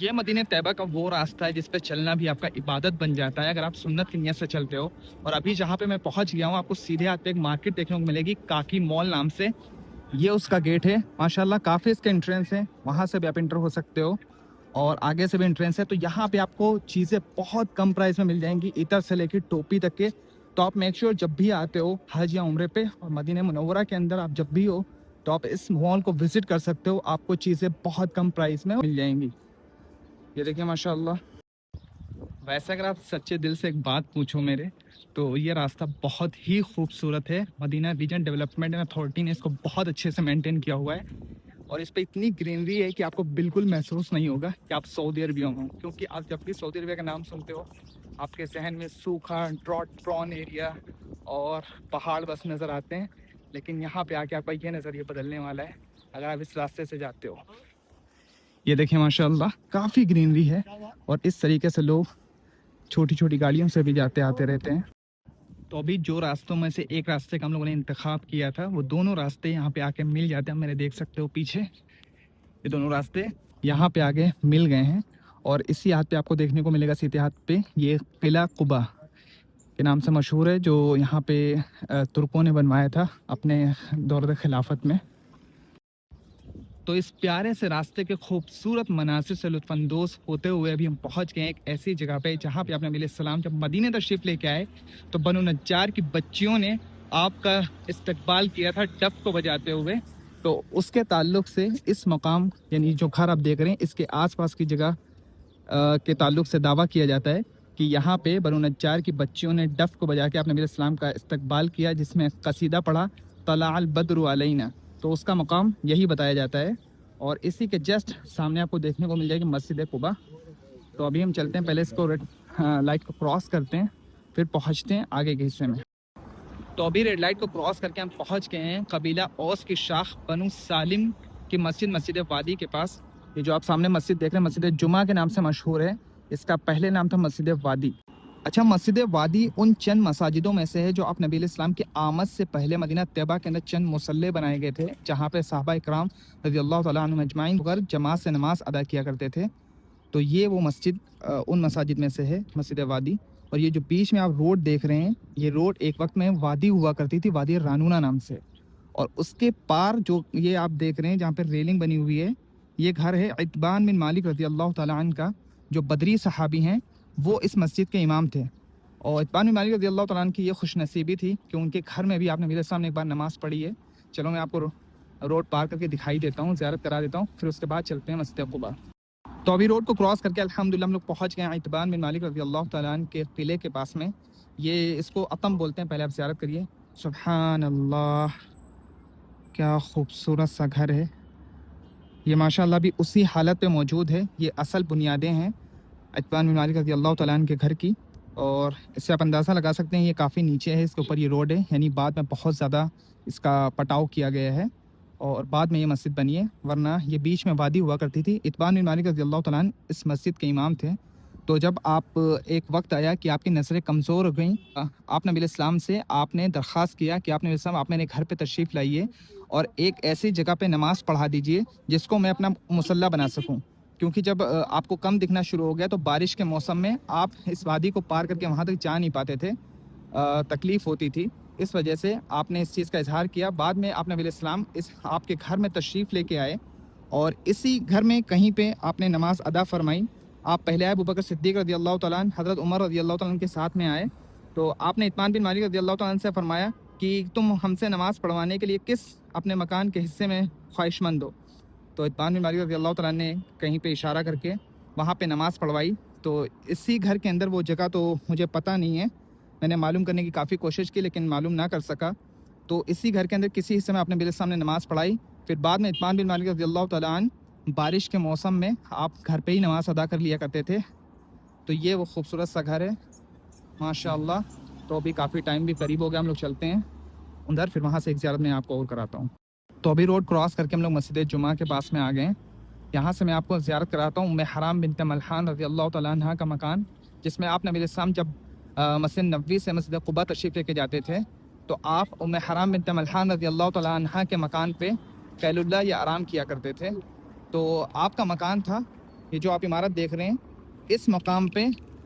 یہ مدینہ طیبہ کا وہ راستہ ہے جس پہ چلنا بھی آپ کا عبادت بن جاتا ہے اگر آپ سنت کی نیت سے چلتے ہو. اور ابھی جہاں پہ میں پہنچ گیا ہوں آپ کو سیدھے ہاتھ پہ ایک مارکیٹ دیکھنے کو ملے گی کاکی مال نام سے. یہ اس کا گیٹ ہے ماشاءاللہ, کافی اس کے انٹرنس ہیں, وہاں سے بھی آپ انٹر ہو سکتے ہو اور آگے سے بھی انٹرنس ہے. تو یہاں پہ آپ کو چیزیں بہت کم پرائز میں مل جائیں گی, عطر سے لے کے ٹوپی تک کے. تو آپ میک شیور جب بھی آتے ہو حج یا عمرے پہ اور مدینہ منورہ کے اندر آپ جب بھی ہو تو آپ اس مال کو وزٹ کر سکتے ہو, آپ کو چیزیں بہت کم پرائز میں مل جائیں گی. یہ دیکھیں ماشاءاللہ. ویسے اگر آپ سچے دل سے ایک بات پوچھو میرے تو یہ راستہ بہت ہی خوبصورت ہے. مدینہ ریجن ڈیولپمنٹ اتھارٹی نے اس کو بہت اچھے سے مینٹین کیا ہوا ہے اور اس پہ اتنی گرینری ہے کہ آپ کو بالکل محسوس نہیں ہوگا کہ آپ سعودی عربیہ میں ہوں, کیونکہ آپ جب بھی سعودی عربیہ کا نام سنتے ہو آپ کے ذہن میں سوکھا, ڈراٹ پرون ایریا اور پہاڑ بس نظر آتے ہیں. لیکن یہاں پہ آ کے آپ کا یہ نظریہ بدلنے والا ہے اگر آپ اس راستے سے جاتے ہو. یہ دیکھیں ماشاءاللہ کافی گرینری ہے اور اس طریقے سے لوگ چھوٹی چھوٹی گاڑیوں سے بھی جاتے آتے رہتے ہیں. تو ابھی جو راستوں میں سے ایک راستے کا ہم لوگوں نے انتخاب کیا تھا وہ دونوں راستے یہاں پہ آ کے مل جاتے ہیں. میرے دیکھ سکتے ہو پیچھے یہ دونوں راستے یہاں پہ آگے مل گئے ہیں. اور اسی ہاتھ پہ آپ کو دیکھنے کو ملے گا سیدھے ہاتھ پہ یہ قلعہ قبا کے نام سے مشہور ہے, جو یہاں پہ ترکوں نے بنوایا تھا اپنے دور خلافت میں. تو اس پیارے سے راستے کے خوبصورت مناظر سے لطف اندوز ہوتے ہوئے ابھی ہم پہنچ گئے ہیں ایک ایسی جگہ پہ جہاں پہ آپ نبی علیہ السلام جب مدینہ تشریف لے کے آئے تو بنو نجار کی بچیوں نے آپ کا استقبال کیا تھا ڈف کو بجاتے ہوئے. تو اس کے تعلق سے اس مقام یعنی جو گھر آپ دیکھ رہے ہیں اس کے آس پاس کی جگہ کے تعلق سے دعویٰ کیا جاتا ہے کہ یہاں پہ بنو نجار کی بچیوں نے ڈف کو بجا کے آپ نبی علیہ السلام کا استقبال کیا, جس میں قصیدہ پڑھا طلع البدر علینا. تو اس کا مقام یہی بتایا جاتا ہے. اور اسی کے جسٹ سامنے آپ کو دیکھنے کو مل جائے گی مسجد قباء. تو ابھی ہم چلتے ہیں, پہلے اس کو ریڈ لائٹ کو کراس کرتے ہیں پھر پہنچتے ہیں آگے کے حصے میں. تو ابھی ریڈ لائٹ کو کراس کر کے ہم پہنچ گئے ہیں قبیلہ اوس کی شاخ بنو سالم کی مسجد وادی کے پاس. یہ جو آپ سامنے مسجد دیکھ رہے ہیں مسجد جمعہ کے نام سے مشہور ہے, اس کا پہلے نام تھا مسجد وادی. اچھا, مسجد وادی ان چند مساجدوں میں سے ہے جو آپ نبی علیہ السلام کی آمد سے پہلے مدینہ طیبہ کے اندر چند مصلے بنائے گئے تھے جہاں پہ صحابہ اکرام رضی اللہ تعالیٰ عنہم اجمعین اگر جماعت سے نماز ادا کیا کرتے تھے. تو یہ وہ مسجد ان مساجد میں سے ہے مسجد وادی. اور یہ جو بیچ میں آپ روڈ دیکھ رہے ہیں یہ روڈ ایک وقت میں وادی ہوا کرتی تھی, وادی رانونہ نام سے. اور اس کے پار جو یہ آپ دیکھ رہے ہیں جہاں پہ ریلنگ بنی ہوئی ہے یہ گھر ہے عتبان بن مالک رضی اللہ تعالیٰ عنہ کا, جو بدری صحابی ہیں وہ اس مسجد کے امام تھے. اور عتبان بن مالک رضی اللہ تعالیٰ عنہ کی یہ خوش نصیبی تھی کہ ان کے گھر میں بھی آپ نے میرے سامنے ایک بار نماز پڑھی ہے. چلو میں آپ کو روڈ پار کر کے دکھائی دیتا ہوں, زیارت کرا دیتا ہوں, پھر اس کے بعد چلتے ہیں مسجد قباء. تو ابھی روڈ کو کراس کر کے الحمدللہ ہم لوگ پہنچ گئے ہیں عتبان بن مالک رضی اللہ تعالیٰ عنہ کے قلعے کے پاس میں. یہ اس کو عتم بولتے ہیں, پہلے آپ زیارت کریے. سبحان اللہ, کیا خوبصورت سا گھر ہے. یہ ماشاءاللہ بھی اسی حالت پہ موجود ہے. یہ اصل بنیادیں ہیں عتبان بن مالک رضی اللہ تعالیٰ عنہ کے گھر کی. اور اس سے آپ اندازہ لگا سکتے ہیں یہ کافی نیچے ہے, اس کے اوپر یہ روڈ ہے, یعنی بعد میں بہت زیادہ اس کا پٹاؤ کیا گیا ہے اور بعد میں یہ مسجد بنی ہے, ورنہ یہ بیچ میں وادی ہوا کرتی تھی. عتبان بن مالک رضی اللہ تعالیٰ عنہ اس مسجد کے امام تھے. تو جب آپ ایک وقت آیا کہ آپ کی نظریں کمزور ہو گئیں, آپ نبی علیہ السلام سے آپ نے درخواست کیا کہ آپ نبی علیہ السلام آپ میرے گھر پہ تشریف لائیے اور ایک ایسی جگہ پہ نماز پڑھا دیجئے جس کو میں اپنا مصلی بنا سکوں. کیونکہ جب آپ کو کم دکھنا شروع ہو گیا تو بارش کے موسم میں آپ اس وادی کو پار کر کے وہاں تک جا نہیں پاتے تھے, تکلیف ہوتی تھی. اس وجہ سے آپ نے اس چیز کا اظہار کیا. بعد میں آپ نبی علیہ السلام آپ کے گھر میں تشریف لے کے آئے اور اسی گھر میں کہیں پہ آپ نے نماز ادا فرمائی. آپ پہلے آئے ابوبکر صدیق رضی اللہ تعالیٰ عنہ, حضرت عمر رضی اللہ تعالیٰ عنہ کے ساتھ میں آئے. تو آپ نے عتبان بن مالک رضی اللہ تعالیٰ عنہ سے فرمایا کہ تم ہم سے نماز پڑھوانے کے لیے کس اپنے مکان کے حصے میں خواہش مند ہو. تو عتبان بن مالک رضی اللہ تعالیٰ نے کہیں پہ اشارہ کر کے وہاں پہ نماز پڑھوائی. تو اسی گھر کے اندر وہ جگہ تو مجھے پتہ نہیں ہے, میں نے معلوم کرنے کی کافی کوشش کی لیکن معلوم نہ کر سکا. تو اسی گھر کے اندر کسی حصے میں آپ نے میرے سامنے نماز پڑھائی. پھر بعد میں عتبان بن مالک رضی اللہ تعالیٰ عنہ بارش کے موسم میں آپ گھر پہ ہی نماز ادا کر لیا کرتے تھے. تو یہ وہ خوبصورت سا گھر ہے ماشاء اللہ. تو ابھی کافی ٹائم بھی قریب ہو گیا, ہم لوگ چلتے ہیں اندر, پھر وہاں سے ایک زیارت میں آپ کو اور کراتا ہوں. تو ابھی روڈ کراس کر کے ہم لوگ مسجد جمعہ کے پاس میں آ گئے ہیں. یہاں سے میں آپ کو زیارت کراتا ہوں حرام بنت ملحان رضی اللہ تعالیٰ عنہ کا مکان, جس میں آپ نبی علیہ السلام جب مسجد نبوی سے مسجد قباء تشریف لے کے جاتے تھے تو آپ حرام بنت ملحان رضی اللہ تعالیٰ عنہ کے مکان پہ قیل اللہ یا آرام کیا کرتے تھے. تو آپ کا مکان تھا یہ جو آپ عمارت دیکھ رہے ہیں اس مقام پہ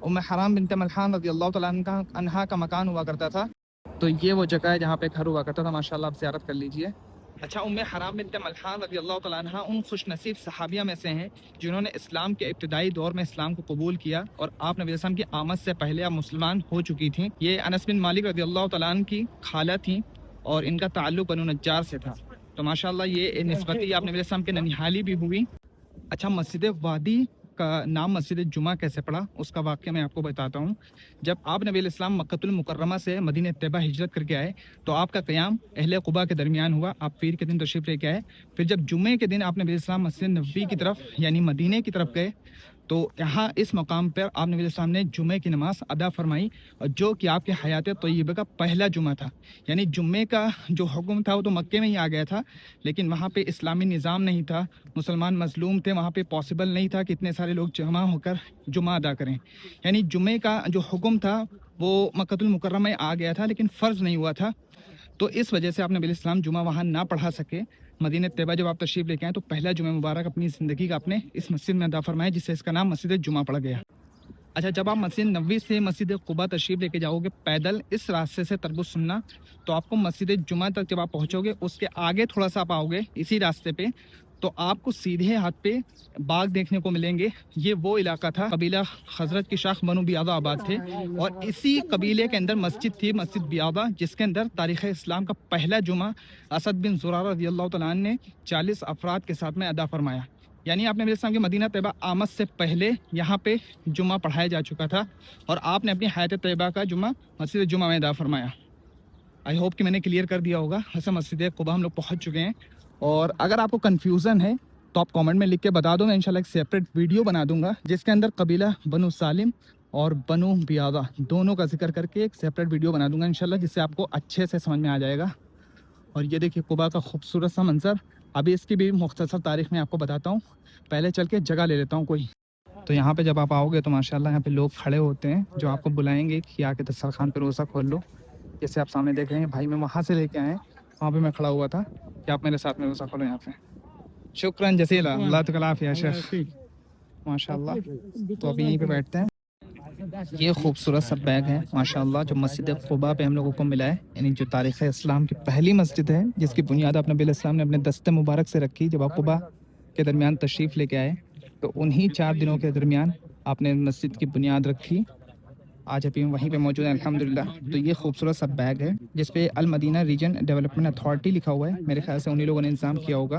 ام حرام بنت ملحان رضی اللہ تعالیٰ عنہا کا مکان ہوا کرتا تھا. تو یہ وہ جگہ ہے جہاں پہ گھر ہوا کرتا تھا. ماشاءاللہ آپ زیارت کر لیجئے. اچھا ام حرام بنت ملحان رضی اللہ تعالیٰ عنہ ان خوش نصیب صحابیہ میں سے ہیں جنہوں نے اسلام کے ابتدائی دور میں اسلام کو قبول کیا اور آپ نبی السلام کی آمد سے پہلے آپ مسلمان ہو چکی تھیں. یہ انس بن مالک رضی اللہ تعالیٰ عنہ کی خالہ تھیں اور ان کا تعلق بنو نجار سے تھا. تو ماشاءاللہ یہ نسبتی آپ نبی السلام کے ننیحالی بھی ہوئی. اچھا مسجد وادی کا نام مسجد جمعہ کیسے پڑا اس کا واقعہ میں آپ کو بتاتا ہوں. جب آپ نبی علیہ السلام مکۃ المکرمہ سے مدینہ طیبہ ہجرت کر کے آئے تو آپ کا قیام اہل قباء کے درمیان ہوا. آپ پیر کے دن تشریف لے کے آئے. پھر جب جمعے کے دن آپ نبی علیہ السلام مسجد نبوی کی طرف یعنی مدینہ کی طرف گئے تو یہاں اس مقام پر آپ نبی علیہ السلام نے جمعے کی نماز ادا فرمائی اور جو کہ آپ کے حیات طیبہ کا پہلا جمعہ تھا. یعنی جمعے کا جو حکم تھا وہ تو مکے میں ہی آ گیا تھا لیکن وہاں پہ اسلامی نظام نہیں تھا, مسلمان مظلوم تھے, وہاں پہ پاسبل نہیں تھا کہ اتنے سارے لوگ جمع ہو کر جمعہ ادا کریں. یعنی جمعے کا جو حکم تھا وہ مکۃ المکرمہ میں آ گیا تھا لیکن فرض نہیں ہوا تھا. تو اس وجہ سے آپ نبی علیہ السلام جمعہ وہاں نہ پڑھا سکے. مدینہ طیبہ جب آپ تشریف لے کے آئے تو پہلا جمعہ مبارک اپنی زندگی کا آپ نے اس مسجد میں ادا فرمایا جس سے اس کا نام مسجد جمعہ پڑ گیا. اچھا جب آپ مسجد نبوی سے مسجد قباء تشریف لے کے جاؤ گے پیدل اس راستے سے تربت سننا تو آپ کو مسجد جمعہ تک جب آپ پہنچو گے اس کے آگے تھوڑا سا آپ آؤ گے اسی راستے پہ تو آپ کو سیدھے ہاتھ پہ باغ دیکھنے کو ملیں گے. یہ وہ علاقہ تھا قبیلہ خزرج کی شاخ بنو بیاضہ آباد تھے اور اسی قبیلے کے اندر مسجد تھی مسجد بیاضہ جس کے اندر تاریخ اسلام کا پہلا جمعہ اسد بن زرارہ رضی اللہ تعالیٰ عنہ نے 40 افراد کے ساتھ میں ادا فرمایا. یعنی آپ نے نبی السلام کے مدینہ طیبہ آمد سے پہلے یہاں پہ جمعہ پڑھایا جا چکا تھا اور آپ نے اپنی حیات طیبہ کا جمعہ مسجد جمعہ میں ادا فرمایا. آئی ہوپ کہ میں نے کلیئر کر دیا ہوگا. ایسا مسجد قباء ہم لوگ پہنچ چکے ہیں اور اگر آپ کو کنفیوژن ہے تو آپ کامنٹ میں لکھ کے بتا دو. میں انشاءاللہ ایک سیپریٹ ویڈیو بنا دوں گا جس کے اندر قبیلہ بنو سالم اور بنو بیاضہ دونوں کا ذکر کر کے ایک سیپریٹ ویڈیو بنا دوں گا انشاءاللہ جس سے آپ کو اچھے سے سمجھ میں آ جائے گا. اور یہ دیکھیے قباء کا خوبصورت سا منظر. ابھی اس کی بھی مختصر تاریخ میں آپ کو بتاتا ہوں. پہلے چل کے جگہ لے لیتا ہوں کوئی. تو یہاں پہ جب آپ آؤ گے تو ماشاءاللہ یہاں پہ لوگ کھڑے ہوتے ہیں جو آپ کو بلائیں گے کہ آ کے دسترخوان پہ روزہ کھول لو. جیسے آپ سامنے دیکھ رہے ہیں بھائی میں وہاں سے لے کے آئے وہاں پہ میں کھڑا ہوا تھا کہ آپ میرے ساتھ میں روزہ کھولو یہاں پہ. شکراً جزیلا. اللہ تعالیٰ یا شیخ ماشاءاللہ. تو ابھی یہیں پہ بیٹھتے ہیں. یہ خوبصورت سا بیگ ہے ماشاءاللہ جو مسجد قباء پہ ہم لوگوں کو ملا ہے. یعنی جو تاریخ اسلام کی پہلی مسجد ہے جس کی بنیاد آپ نبی علیہ السلام نے اپنے دست مبارک سے رکھی جب آپ قباء کے درمیان تشریف لے کے آئے تو انہی 4 دنوں کے درمیان آپ نے مسجد کی بنیاد رکھی. آج ابھی وہیں پہ موجود ہیں الحمدللہ. تو یہ خوبصورت سا بیگ ہے جس پہ المدینہ ریجن ڈیولپمنٹ اتھارٹی لکھا ہوا ہے. میرے خیال سے انہی لوگوں نے انتظام کیا ہوگا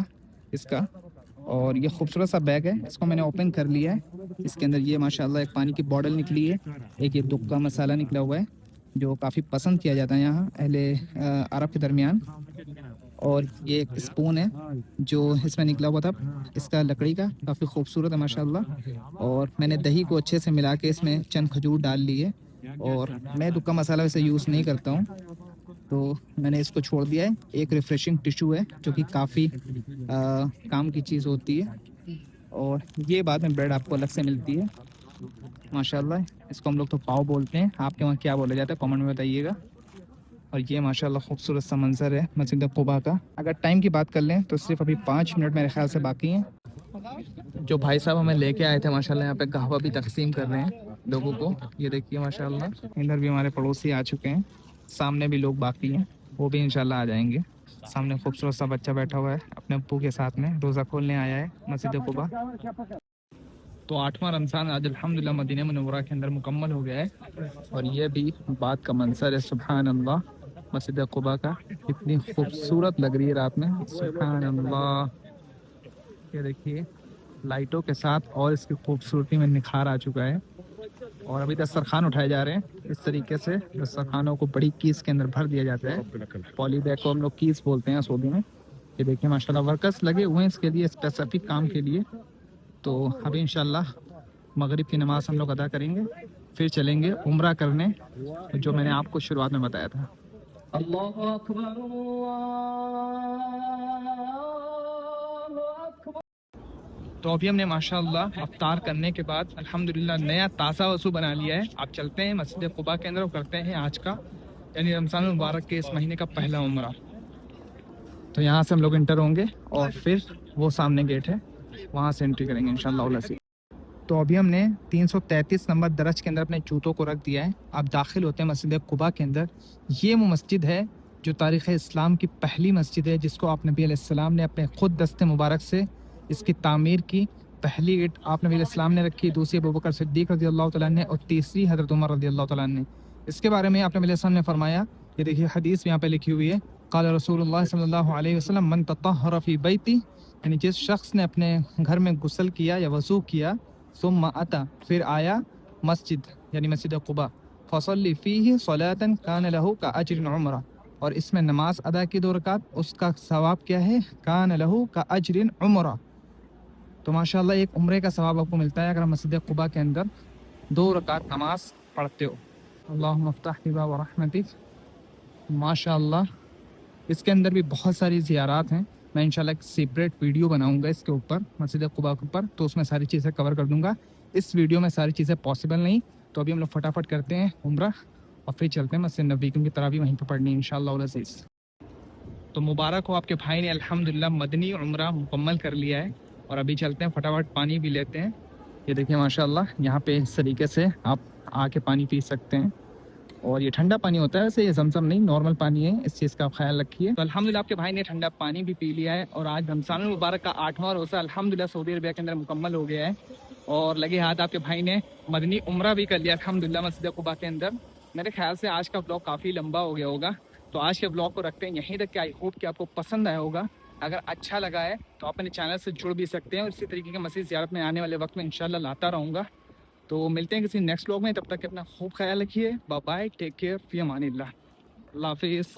اس کا. اور یہ خوبصورت سا بیگ ہے. اس کو میں نے اوپن کر لیا ہے. اس کے اندر یہ ماشاءاللہ ایک پانی کی بوٹل نکلی ہے. ایک یہ دکھ کا مسالہ نکلا ہوا ہے جو کافی پسند کیا جاتا ہے یہاں اہل عرب کے درمیان. اور یہ ایک اسپون ہے جو اس میں نکلا ہوا تھا اس کا لکڑی کا کافی خوبصورت ہے ماشاءاللہ. اور میں نے دہی کو اچھے سے ملا کے اس میں چند کھجور ڈال لی ہے. اور میں دکھ مسالہ ویسے یوز نہیں کرتا ہوں تو میں نے اس کو چھوڑ دیا ہے. ایک ریفریشنگ ٹیشو ہے جو کہ کافی کام کی چیز ہوتی ہے. اور یہ بعد میں بریڈ آپ کو الگ سے ملتی ہے ماشاءاللہ. اس کو ہم لوگ تو پاؤ بولتے ہیں. آپ کے وہاں کیا بولا جاتا ہے کامنٹ میں بتائیے گا. اور یہ ماشاءاللہ خوبصورت سا منظر ہے مسجد قباء کا. اگر ٹائم کی بات کر لیں تو صرف ابھی 5 منٹ میرے خیال سے باقی ہیں. جو بھائی صاحب ہمیں لے کے آئے تھے ماشاءاللہ یہاں پہ قہوہ بھی تقسیم کر رہے ہیں لوگوں کو. یہ دیکھیے ماشاءاللہ ادھر بھی ہمارے پڑوسی آ چکے ہیں. سامنے بھی لوگ باقی ہیں وہ بھی انشاءاللہ آ جائیں گے. سامنے خوبصورت سا بچہ بیٹھا ہوا ہے اپنے ابو کے ساتھ میں روزہ کھولنے آیا ہے مسجد قباء. تو 8واں رمضان آج الحمدللہ مدینہ منورہ کے اندر مکمل ہو گیا ہے. اور یہ بھی بات کا منظر ہے سبحان اللہ. مسجد قباء کا اتنی خوبصورت لگ رہی ہے رات میں سبحان اللہ. یہ دیکھیے لائٹوں کے ساتھ اور اس کی خوبصورتی میں نکھار آ چکا ہے. اور ابھی دسترخوان اٹھائے جا رہے ہیں. اس طریقے سے دسترخوانوں کو بڑی کیس کے اندر بھر دیا جاتا ہے. پالی بیگ کو ہم لوگ کیس بولتے ہیں سعودی میں. یہ دیکھیں ماشاءاللہ ورکرس لگے ہوئے ہیں اس کے لیے اسپیسیفک کام کے لیے. تو ابھی انشاءاللہ مغرب کی نماز ہم لوگ ادا کریں گے پھر چلیں گے عمرہ کرنے جو میں نے آپ کو شروعات میں بتایا تھا. اللہ اکبر تو ابھی ہم نے ماشاءاللہ افطار کرنے کے بعد الحمدللہ نیا تازہ وضو بنا لیا ہے. آپ چلتے ہیں مسجد قباء کے اندر اور کرتے ہیں آج کا یعنی رمضان المبارک کے اس مہینے کا پہلا عمرہ. تو یہاں سے ہم لوگ انٹر ہوں گے اور پھر وہ سامنے گیٹ ہے وہاں سے انٹری کریں گے انشاءاللہ. تو ابھی ہم نے 333 نمبر درج کے اندر اپنے جوتوں کو رکھ دیا ہے. آپ داخل ہوتے ہیں مسجد قباء کے اندر. یہ وہ مسجد ہے جو تاریخ اسلام کی پہلی مسجد ہے جس کو آپ نبی علیہ السلام نے اپنے خود دست مبارک سے اس کی تعمیر کی. پہلی اینٹ آپ نبی علیہ السلام نے رکھی, دوسری ابوبکر صدیق رضی اللہ تعالیٰ نے, اور تیسری حضرت عمر رضی اللہ تعالیٰ نے. اس کے بارے میں آپ نبی علیہ السلام نے فرمایا, یہ دیکھیے حدیث یہاں پہ لکھی ہوئی ہے, قال رسول اللہ صلی اللہ علیہ وسلم من تطہر فی بیتی, یعنی جس شخص نے اپنے گھر میں غسل کیا یا وضو کیا, ثم اتا, پھر آیا مسجد یعنی مسجد قباء, فصلی فیہ صلاۃ کان لہ کاجر عمرہ, اور اس میں نماز ادا کی 2 رکعت, اس کا ثواب کیا ہے, کان لہ کاجر عمرہ. تو ماشاءاللہ ایک عمرے کا ثواب آپ کو ملتا ہے اگر ہم مسجد قباء کے اندر 2 رکعت نماز پڑھتے ہو. اللہم افتح لي باب رحمتک. ماشاءاللہ اس کے اندر بھی بہت ساری زیارات ہیں. میں انشاءاللہ ایک سیپریٹ ویڈیو بناؤں گا اس کے اوپر, مسجد قباء کے اوپر, تو اس میں ساری چیزیں کور کر دوں گا. اس ویڈیو میں ساری چیزیں پاسبل نہیں, تو ابھی ہم لوگ فٹافٹ کرتے ہیں عمرہ اور پھر چلتے ہیں مسجد نبوی, کیونکہ تراویح وہیں پہ پڑھنی ہے انشاءاللہ العزیز. تو مبارک ہو آپ کے بھائی نے الحمدللہ مدنی عمرہ مکمل کر لیا ہے, اور ابھی چلتے ہیں فٹافٹ پانی بھی لیتے ہیں. یہ دیکھیں ماشاءاللہ یہاں پہ اس طریقے سے آپ آ کے پانی پی سکتے ہیں, اور یہ ٹھنڈا پانی ہوتا ہے, ویسے یہ زمزم نہیں نارمل پانی ہے, اس چیز کا آپ خیال رکھیے. تو الحمدللہ آپ کے بھائی نے ٹھنڈا پانی بھی پی لیا ہے, اور آج رمضان المبارک کا 8واں روزہ الحمدللہ سعودی عربیہ کے اندر مکمل ہو گیا ہے, اور لگے ہاتھ آپ کے بھائی نے مدنی عمرہ بھی کر لیا الحمدللہ مسجد قباء کے اندر. میرے خیال سے آج کا بلاگ کافی لمبا ہو گیا ہوگا, تو آج کے بلاگ کو رکھتے ہیں یہیں تک کہ آئی ہوپ کہ آپ کو پسند آیا ہوگا. اگر اچھا لگا ہے تو آپ اپنے چینل سے جڑ بھی سکتے ہیں, اور اسی طریقے کے مزید زیارت میں آنے والے وقت میں انشاءاللہ لاتا رہوں گا. تو ملتے ہیں کسی نیکسٹ بلاگ میں, تب تک اپنا خوب خیال رکھیے. بائے بائے, ٹیک کیئر, فی امان اللہ. اللہ حافظ.